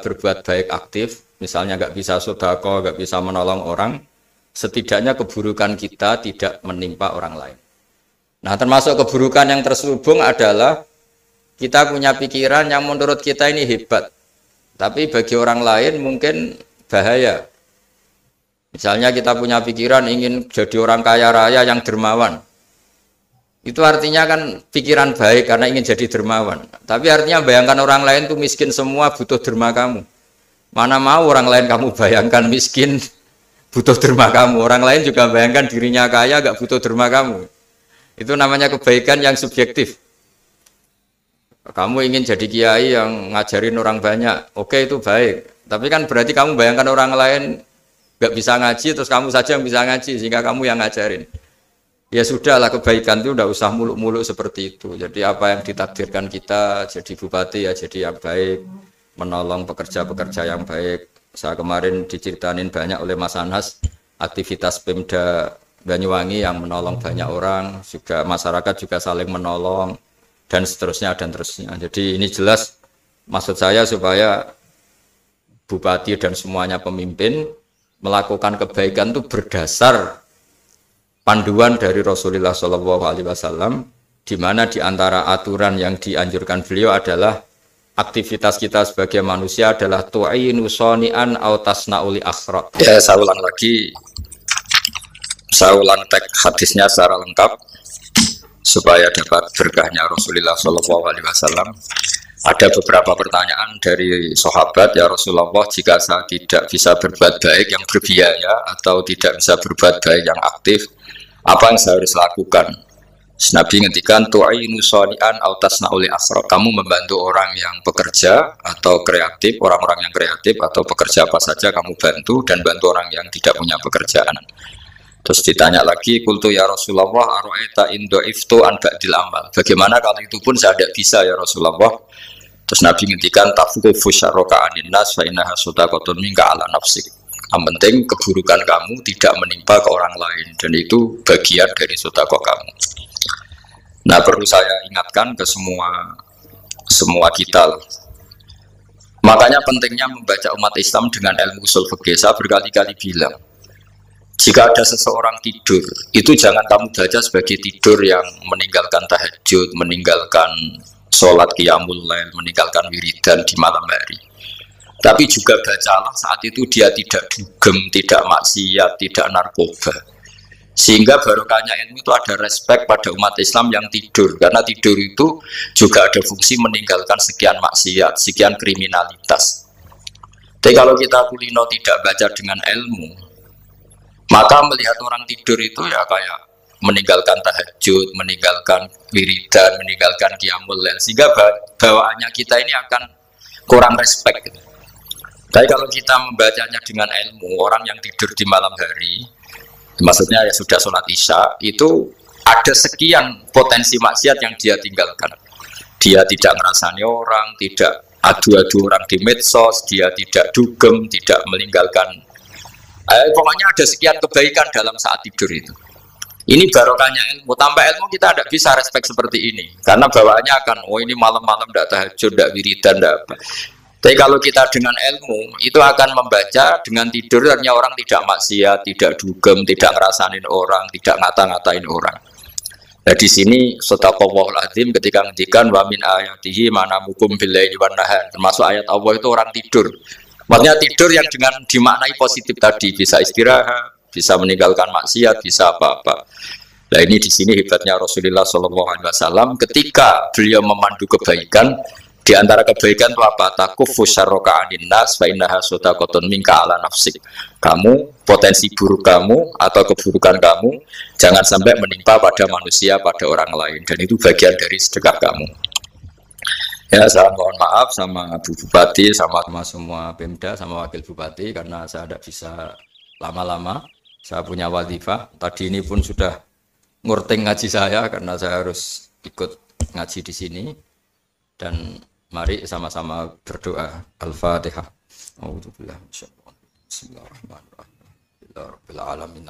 berbuat baik aktif, misalnya nggak bisa sedekah, nggak bisa menolong orang, setidaknya keburukan kita tidak menimpa orang lain. Nah, termasuk keburukan yang terselubung adalah kita punya pikiran yang menurut kita ini hebat, tapi bagi orang lain mungkin bahaya. Misalnya kita punya pikiran ingin jadi orang kaya raya yang dermawan. Itu artinya kan pikiran baik karena ingin jadi dermawan. Tapi artinya bayangkan orang lain itu miskin semua butuh derma kamu. Mana mau orang lain kamu bayangkan miskin butuh derma kamu. Orang lain juga bayangkan dirinya kaya gak butuh derma kamu. Itu namanya kebaikan yang subjektif. Kamu ingin jadi kiai yang ngajarin orang banyak, oke itu baik. Tapi kan berarti kamu bayangkan orang lain gak bisa ngaji, terus kamu saja yang bisa ngaji, sehingga kamu yang ngajarin. Ya sudahlah, kebaikan itu udah usah muluk-muluk seperti itu. Jadi apa yang ditakdirkan kita jadi bupati ya jadi yang baik, menolong pekerja-pekerja yang baik. Saya kemarin diceritain banyak oleh Mas Anas, aktivitas Pemda Banyuwangi yang menolong banyak orang, juga masyarakat juga saling menolong, dan seterusnya dan terusnya. Jadi ini jelas maksud saya supaya bupati dan semuanya pemimpin melakukan kebaikan itu berdasar panduan dari Rasulullah SAW, di mana di antara aturan yang dianjurkan beliau adalah aktivitas kita sebagai manusia adalah tu'inu soni'an au tasna'uli akhra. Ya, saya ulang lagi. Saya ulang teks hadisnya secara lengkap supaya dapat berkahnya Rasulullah SAW. Ada beberapa pertanyaan dari sahabat, ya Rasulullah, jika saya tidak bisa berbuat baik yang berbiaya atau tidak bisa berbuat baik yang aktif, apa yang saya harus lakukan? Nabi ngendikan tu'inu shani'an aw tasna'u li asra. Kamu membantu orang yang bekerja atau kreatif, orang-orang yang kreatif atau pekerja apa saja kamu bantu, dan bantu orang yang tidak punya pekerjaan. Terus ditanya lagi, qultu ya Rasulullah ara'aita in dha'iftu an ba'dil amal. Bagaimana kalau itu pun saya tidak bisa ya Rasulullah? Terus Nabi ngendikan tafufu syarraka anin nas fa innaha shadaqatun minka ala nafsik. Yang penting keburukan kamu tidak menimpa ke orang lain, dan itu bagian dari sedekah kamu. Nah, perlu saya ingatkan ke semua kita. Makanya pentingnya membaca umat Islam dengan ilmu usul fikih. Saya berkali-kali bilang, jika ada seseorang tidur, itu jangan kamu baca sebagai tidur yang meninggalkan tahajud, meninggalkan sholat qiyamul lail, meninggalkan wiridan di malam hari. Tapi juga bacalah saat itu dia tidak dugem, tidak maksiat, tidak narkoba. Sehingga barokahnya ilmu itu ada respek pada umat Islam yang tidur. Karena tidur itu juga ada fungsi meninggalkan sekian maksiat, sekian kriminalitas. Tapi kalau kita kulino tidak baca dengan ilmu, maka melihat orang tidur itu ya kayak meninggalkan tahajud, meninggalkan wiridan, meninggalkan qiyamul lail, sehingga bawaannya kita ini akan kurang respect. Tapi kalau kita membacanya dengan ilmu, orang yang tidur di malam hari, maksudnya ya sudah sholat isya, itu ada sekian potensi maksiat yang dia tinggalkan. Dia tidak ngerasani orang, tidak adu-adu orang di medsos, dia tidak dugem, tidak meninggalkan. Pokoknya ada sekian kebaikan dalam saat tidur itu. Ini barokahnya ilmu. Tanpa ilmu kita tidak bisa respect seperti ini. Karena bawaannya akan, oh ini malam-malam tidak tahajud, tidak wiridan, tidak apa. Tapi kalau kita dengan ilmu, itu akan membaca dengan tidur, artinya orang tidak maksiat, tidak dugem, tidak ngerasanin orang, tidak ngata-ngatain orang. Nah di sini sadaqallahul azim ketika ngendikan wa min ayatihi manamukum billaili wan nahar. Termasuk ayat Allah itu orang tidur. Maksudnya tidur yang dengan dimaknai positif tadi, bisa istirahat, bisa meninggalkan maksiat, bisa apa-apa. Nah ini di sini hebatnya Rasulullah SAW ketika beliau memandu kebaikan. Di antara kebaikan itu apa? Takufu syarroka anin nas fa innaha shadaqatun minka ala nafsik. Kamu, potensi buruk kamu atau keburukan kamu jangan sampai menimpa pada manusia, pada orang lain, dan itu bagian dari sedekah kamu. Ya, saya mohon maaf sama Bu Bupati, sama semua Pemda, sama Wakil Bupati, karena saya tidak bisa lama-lama. Saya punya wadifah. Tadi ini pun sudah ngurting ngaji saya, karena saya harus ikut ngaji di sini. Dan mari sama-sama berdoa. Al-Fatihah. A'udzubillahi minasyaitonir rajim. Bismillahirrahmanirrahim. Alhamdulillahirabbil alamin.